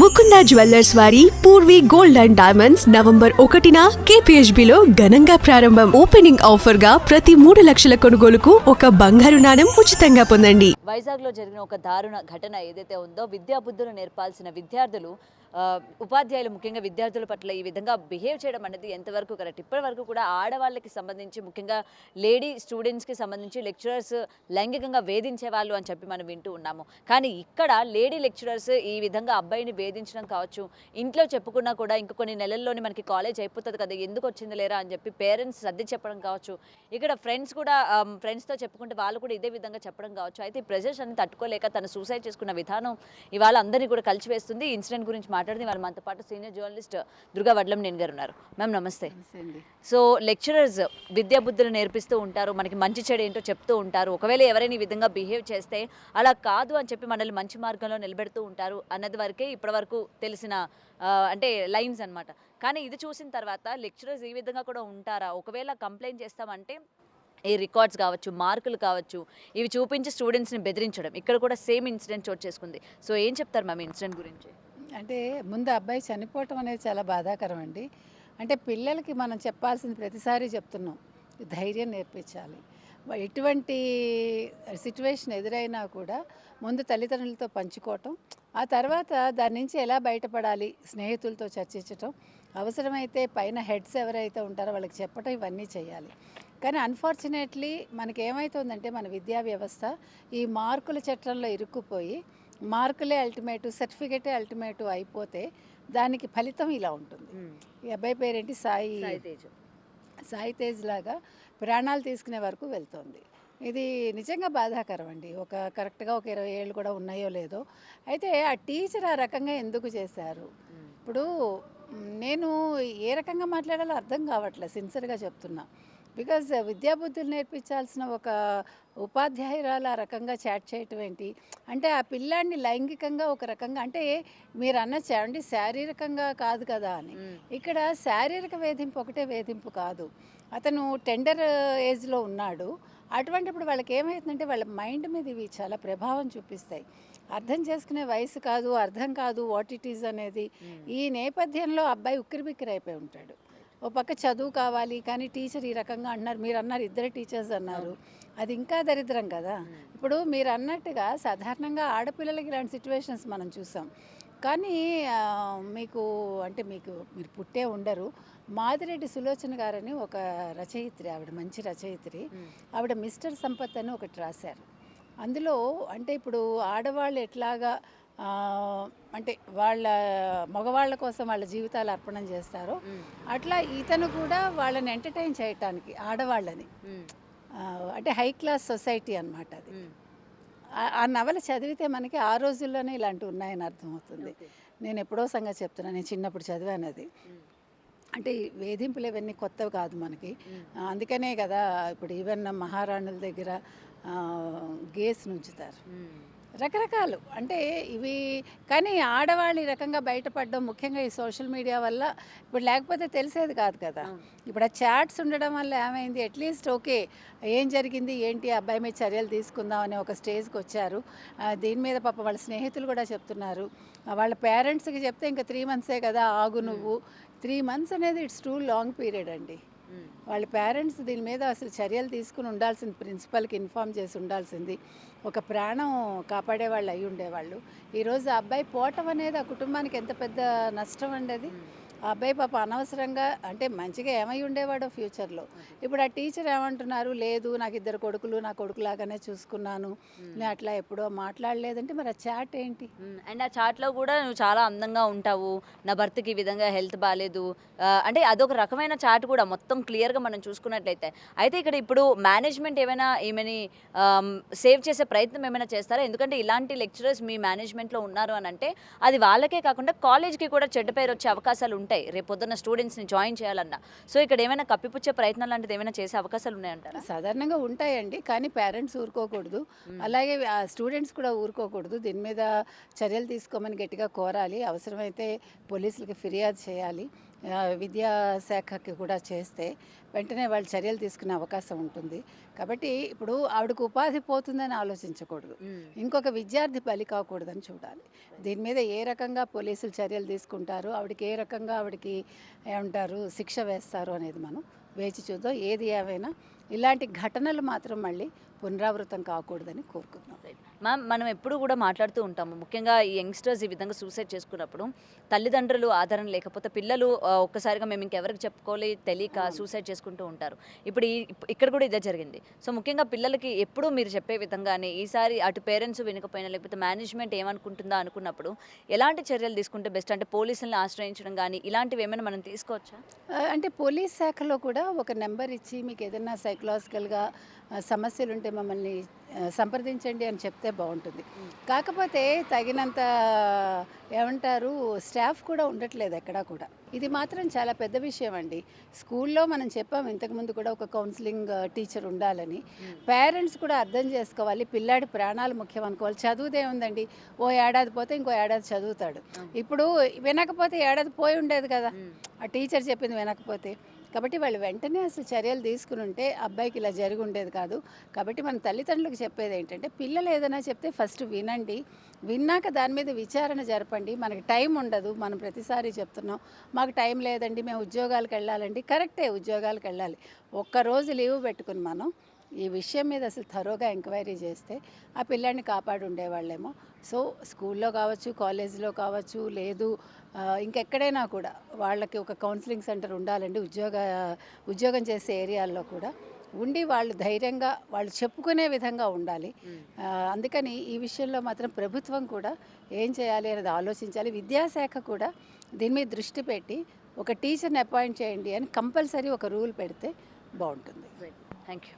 Mukunda jewellers వారి Purvi gold and diamonds November 1న KPHB లో ఘనంగా ప్రారంభం. ఓపెనింగ్ ఆఫర్ గా ప్రతి 3 లక్షల కొనుగోలుకు ఒక బంగారు నాణెం ఉచితంగా పొందండి. వైజాగ్ లో జరిగిన ఒక దారుణ ఘటన ఏదైతే ఉందో విద్యాబుద్ధులు నేర్పాల్సిన విద్యార్థులు ఉపాధ్యాయులు ముఖ్యంగా విద్యార్థుల పట్ల ఈ విధంగా బిహేవ్ చేయడం అనేది ఎంతవరకు కరెక్ట్? ఇప్పటి వరకు కూడా ఆడవాళ్ళకి సంబంధించి ముఖ్యంగా లేడీ స్టూడెంట్స్కి సంబంధించి లెక్చరర్స్ లైంగికంగా వేధించే వాళ్ళు అని చెప్పి మనం వింటూ ఉన్నాము. కానీ ఇక్కడ లేడీ లెక్చరర్స్ ఈ విధంగా అబ్బాయిని వేధించడం కావచ్చు, ఇంట్లో చెప్పుకున్నా కూడా ఇంక కొన్ని నెలల్లోనే మనకి కాలేజ్ అయిపోతుంది కదా, ఎందుకు వచ్చింది లేరా అని చెప్పి పేరెంట్స్ సర్ది చెప్పడం కావచ్చు, ఇక్కడ ఫ్రెండ్స్ కూడా ఫ్రెండ్స్తో చెప్పుకుంటే వాళ్ళు కూడా ఇదే విధంగా చెప్పడం కావచ్చు. అయితే ఈ ప్రెజర్స్ అన్ని తట్టుకోలేక తను సూసైడ్ చేసుకున్న విధానం ఇవాళ అందరినీ కూడా కలిసివేస్తుంది. ఈ ఇన్సిడెంట్ గురించి మాట్లాడితే వాళ్ళు మనతో పాటు సీనియర్ జర్నలిస్ట్ దుర్గా వడ్లంనేని గారు ఉన్నారు. మ్యామ్ నమస్తే. సో లెక్చరర్స్ విద్యాబుద్ధులు నేర్పిస్తూ ఉంటారు, మనకి మంచి చెడు ఏంటో చెప్తూ ఉంటారు. ఒకవేళ ఎవరైనా ఈ విధంగా బిహేవ్ చేస్తే అలా కాదు అని చెప్పి మనల్ని మంచి మార్గంలో నిలబెడుతూ ఉంటారు అన్నది వరకే ఇప్పటివరకు తెలిసిన అంటే లైన్స్ అనమాట. కానీ ఇది చూసిన తర్వాత లెక్చరర్స్ ఈ విధంగా కూడా ఉంటారా? ఒకవేళ కంప్లైంట్ చేస్తామంటే ఈ రికార్డ్స్ కావచ్చు, మార్కులు కావచ్చు, ఇవి చూపించి స్టూడెంట్స్ని బెదిరించడం, ఇక్కడ కూడా సేమ్ ఇన్సిడెంట్ చోటు చేసుకుంది. సో ఏం చెప్తారు మ్యామ్ ఇన్సిడెంట్ గురించి? అంటే ముందు అబ్బాయి చనిపోవటం అనేది చాలా బాధాకరం అండి. అంటే పిల్లలకి మనం చెప్పాల్సింది ప్రతిసారి చెప్తున్నాం, ధైర్యం నేర్పించాలి. ఎటువంటి సిచ్యువేషన్ ఎదురైనా కూడా ముందు తల్లిదండ్రులతో పంచుకోవటం, ఆ తర్వాత దాని నుంచి ఎలా బయటపడాలి స్నేహితులతో చర్చించటం, అవసరమైతే పైన హెడ్స్ ఎవరైతే ఉంటారో వాళ్ళకి చెప్పటం, ఇవన్నీ చేయాలి. కానీ అన్ఫార్చునేట్లీ మనకి ఏమవుతుందంటే మన విద్యా వ్యవస్థ ఈ మార్కుల చట్టంలో ఇరుక్కుపోయి మార్కులే అల్టిమేటు, సర్టిఫికెటే అల్టిమేటు అయిపోతే దానికి ఫలితం ఇలా ఉంటుంది. ఈ అబ్బాయి పేరేంటి, సాయి తేజ్ లాగా ప్రాణాలు తీసుకునే వరకు వెళ్తుంది. ఇది నిజంగా బాధాకరం అండి. కరెక్ట్గా ఒక 20 ఏళ్ళు కూడా ఉన్నాయో లేదో. అయితే ఆ టీచర్ ఆ రకంగా ఎందుకు చేశారు? ఇప్పుడు నేను ఏ రకంగా మాట్లాడాలో అర్థం కావట్లేదు, సిన్సియర్గా చెప్తున్నా. బికాజ్ విద్యాబుద్ధులు నేర్పించాల్సిన ఒక ఉపాధ్యాయురాలు ఆ రకంగా చాట్ చేయటం ఏంటి అంటే, ఆ పిల్లాడిని లైంగికంగా ఒక రకంగా అంటే మీరు అనొచ్చు అండి శారీరకంగా కాదు కదా అని. ఇక్కడ శారీరక వేధింపు ఒకటే వేధింపు కాదు, అతను టెండర్ ఏజ్లో ఉన్నాడు. అటువంటిప్పుడు వాళ్ళకి ఏమవుతుందంటే వాళ్ళ మైండ్ మీద ఇవి చాలా ప్రభావం చూపిస్తాయి. అర్థం చేసుకునే వయసు కాదు, అర్థం కాదు వాట్ ఇట్ ఈజ్ అనేది. ఈ నేపథ్యంలో అబ్బాయి ఉక్కిరిబిక్కిరి అయిపోయి ఉంటాడు. ఓ పక్క చదువు కావాలి, కానీ టీచర్ ఈ రకంగా అంటున్నారు, మీరు అన్నారు ఇద్దరు టీచర్స్ అన్నారు, అది ఇంకా దరిద్రం కదా. ఇప్పుడు మీరు అన్నట్టుగా సాధారణంగా ఆడపిల్లలకి ఇలాంటి సిచ్యువేషన్స్ మనం చూసాం. కానీ మీరు పుట్టే ఉండరు. మాదిరెడ్డి సులోచన గారని ఒక రచయిత్రి, ఆవిడ మంచి రచయిత్రి, ఆవిడ మిస్టర్ సంపత్ అని ఒకటి రాశారు. అందులో అంటే ఇప్పుడు ఆడవాళ్ళు ఎట్లాగా అంటే వాళ్ళ మగవాళ్ళ కోసం వాళ్ళ జీవితాలు అర్పణం చేస్తారో అట్లా ఇతను కూడా వాళ్ళని ఎంటర్టైన్ చేయటానికి ఆడవాళ్ళని, అంటే హై క్లాస్ సొసైటీ అన్నమాట అది. ఆ నవల చదివితే మనకి ఆ రోజుల్లోనే ఇలాంటివి ఉన్నాయని అర్థమవుతుంది. నేను ఎప్పుడో సంగతి చెప్తున్నా, నేను చిన్నప్పుడు చదివాను అది. అంటే వేధింపులు ఇవన్నీ కొత్తవి కాదు మనకి. అందుకనే కదా ఇప్పుడు ఈవెన్ మహారాణుల దగ్గర గేస్ నుంచుతారు, రకరకాలు అంటే ఇవి. కానీ ఆడవాళ్ళు ఈ రకంగా బయటపడడం ముఖ్యంగా ఈ సోషల్ మీడియా వల్ల. ఇప్పుడు లేకపోతే తెలిసేది కాదు కదా. ఇప్పుడు ఆ చాట్స్ ఉండడం వల్ల ఏమైంది, అట్లీస్ట్ ఓకే ఏం జరిగింది ఏంటి, అబ్బాయి మీద చర్యలు తీసుకుందాం అనే ఒక స్టేజ్కి వచ్చారు. దీని మీద పాప వాళ్ళ స్నేహితులు కూడా చెప్తున్నారు, వాళ్ళ పేరెంట్స్కి చెప్తే ఇంకా 3 monthsే కదా ఆగు నువ్వు. 3 months అనేది ఇట్స్ టూ లాంగ్ పీరియడ్ అండి. వాళ్ళ పేరెంట్స్ దీని మీద అసలు చర్యలు తీసుకుని ఉండాల్సింది, ప్రిన్సిపల్కి ఇన్ఫామ్ చేసి ఉండాల్సింది. ఒక ప్రాణం కాపాడే వాళ్ళు అయి ఉండేవాళ్ళు. ఈరోజు ఆ అబ్బాయి పోవటం అనేది ఆ కుటుంబానికి ఎంత పెద్ద నష్టం అండి అది. ఆ అబ్బాయి పాప అనవసరంగా అంటే మంచిగా ఏమై ఉండేవాడో ఫ్యూచర్లో. ఇప్పుడు ఆ టీచర్ ఏమంటున్నారు, లేదు నాకు 2 కొడుకులు, నా కొడుకులాగానే చూసుకున్నాను, నేను అట్లా ఎప్పుడో మాట్లాడలేదంటే మరి ఆ చాట్ ఏంటి? అండ్ ఆ చాట్లో కూడా నువ్వు చాలా అందంగా ఉంటావు, నా భర్తకి ఈ విధంగా హెల్త్ బాగాలేదు అంటే అదొక రకమైన చాట్ కూడా మొత్తం క్లియర్గా మనం చూసుకున్నట్లయితే. అయితే ఇక్కడ ఇప్పుడు మేనేజ్మెంట్ ఏమైనా ఈమెని సేవ్ చేసే ప్రయత్నం ఏమైనా చేస్తారా? ఎందుకంటే ఇలాంటి లెక్చరర్స్ మీ మేనేజ్మెంట్లో ఉన్నారు అని అంటే అది వాళ్ళకే కాకుండా కాలేజ్కి కూడా చెడ్డ పేరు వచ్చే అవకాశాలు ఉంటాయి రేపు పొద్దున్న స్టూడెంట్స్ని జాయిన్ చేయాలన్నా. సో ఇక్కడ ఏమైనా కప్పిపుచ్చే ప్రయత్నం లాంటిది ఏమైనా చేసే అవకాశాలు ఉన్నాయంటారా? సాధారణంగా ఉంటాయండి, కానీ పేరెంట్స్ ఊరుకోకూడదు, అలాగే ఆ స్టూడెంట్స్ కూడా ఊరుకోకూడదు. దీని మీద చర్యలు తీసుకోమని గట్టిగా కోరాలి, అవసరమైతే పోలీసులకి ఫిర్యాదు చేయాలి. విద్యాశాఖకి కూడా చేస్తే వెంటనే వాళ్ళు చర్యలు తీసుకునే అవకాశం ఉంటుంది. కాబట్టి ఇప్పుడు ఆవిడకు ఉపాధి పోతుందని ఆలోచించకూడదు, ఇంకొక విద్యార్థి బలి కాకూడదని చూడాలి. దీని మీద ఏ రకంగా పోలీసులు చర్యలు తీసుకుంటారు, ఆవిడకి ఏ రకంగా ఆవిడకి ఏమంటారు శిక్ష వేస్తారు అనేది మనం వేచి చూద్దాం. ఏది ఏమైనా ఇలాంటి ఘటనలు మాత్రం మళ్ళీ పునరావృతం కాకూడదని కోరుకుంటున్నాం. మ్యామ్, మనం ఎప్పుడు కూడా మాట్లాడుతూ ఉంటాము, ముఖ్యంగా ఈ యంగ్స్టర్స్ ఈ విధంగా సూసైడ్ చేసుకున్నప్పుడు తల్లిదండ్రులు ఆధారం లేకపోతే పిల్లలు ఒక్కసారిగా మేము ఇంకెవరికి చెప్పుకోలే తెలియక సూసైడ్ చేసుకుంటూ ఉంటారు. ఇప్పుడు ఇక్కడ కూడా ఇదే జరిగింది. సో ముఖ్యంగా పిల్లలకి ఎప్పుడూ మీరు చెప్పే విధంగానే ఈసారి అటు పేరెంట్స్ వినకపోయినా లేకపోతే మేనేజ్మెంట్ ఏమనుకుంటుందా అనుకున్నప్పుడు ఎలాంటి చర్యలు తీసుకుంటే బెస్ట్? అంటే పోలీసులను ఆశ్రయించడం కానీ ఇలాంటివి ఏమైనా మనం తీసుకోవచ్చా? అంటే పోలీస్ శాఖలో కూడా ఒక నెంబర్ ఇచ్చి మీకు ఏదైనా సైకలాజికల్గా సమస్యలు ఉంటే మమ్మల్ని సంప్రదించండి అని చెప్తే బాగుంటుంది. కాకపోతే తగినంత ఏమంటారు స్టాఫ్ కూడా ఉండట్లేదు ఎక్కడా కూడా. ఇది మాత్రం చాలా పెద్ద విషయం అండి. స్కూల్లో మనం చెప్పాం ఇంతకుముందు కూడా ఒక కౌన్సిలింగ్ టీచర్ ఉండాలని. పేరెంట్స్ కూడా అర్థం చేసుకోవాలి, పిల్లాడి ప్రాణాలు ముఖ్యం అనుకోవాలి. చదువుదే ఉందండి, ఓ ఏడాది పోతే ఇంకో ఏడాది చదువుతాడు. ఇప్పుడు వినకపోతే ఏడాది పోయి ఉండేది కదా ఆ టీచర్ చెప్పింది వినకపోతే. కాబట్టి వాళ్ళు వెంటనే అసలు చర్యలు తీసుకుని ఉంటే అబ్బాయికి ఇలా జరిగి ఉండేది కాదు. కాబట్టి మన తల్లిదండ్రులకు చెప్పేది ఏంటంటే పిల్లలు ఏదైనా చెప్తే ఫస్ట్ వినండి, విన్నాక దాని మీద విచారణ జరపండి. మనకి టైం ఉండదు, మనం ప్రతిసారి చెప్తున్నాం మాకు టైం లేదండి మేము ఉద్యోగాలకు వెళ్ళాలండి. కరెక్టే, ఉద్యోగాలకు వెళ్ళాలి. ఒక్కరోజు లీవ్ పెట్టుకుని మనం ఈ విషయం మీద అసలు థరోగా ఎంక్వైరీ చేస్తే ఆ పిల్లాడిని కాపాడి ఉండేవాళ్ళేమో. సో స్కూల్లో కావచ్చు, కాలేజీలో కావచ్చు, లేదు ఇంకెక్కడైనా కూడా వాళ్ళకి ఒక కౌన్సిలింగ్ సెంటర్ ఉండాలండి. ఉద్యోగం చేసే ఏరియాల్లో కూడా ఉండి వాళ్ళు ధైర్యంగా వాళ్ళు చెప్పుకునే విధంగా ఉండాలి. అందుకని ఈ విషయంలో మాత్రం ప్రభుత్వం కూడా ఏం చేయాలి అనేది ఆలోచించాలి. విద్యాశాఖ కూడా దీని మీద దృష్టి పెట్టి ఒక టీచర్ని అపాయింట్ చేయండి అని కంపల్సరీ ఒక రూల్ పెడితే బాగుంటుంది. Thank you.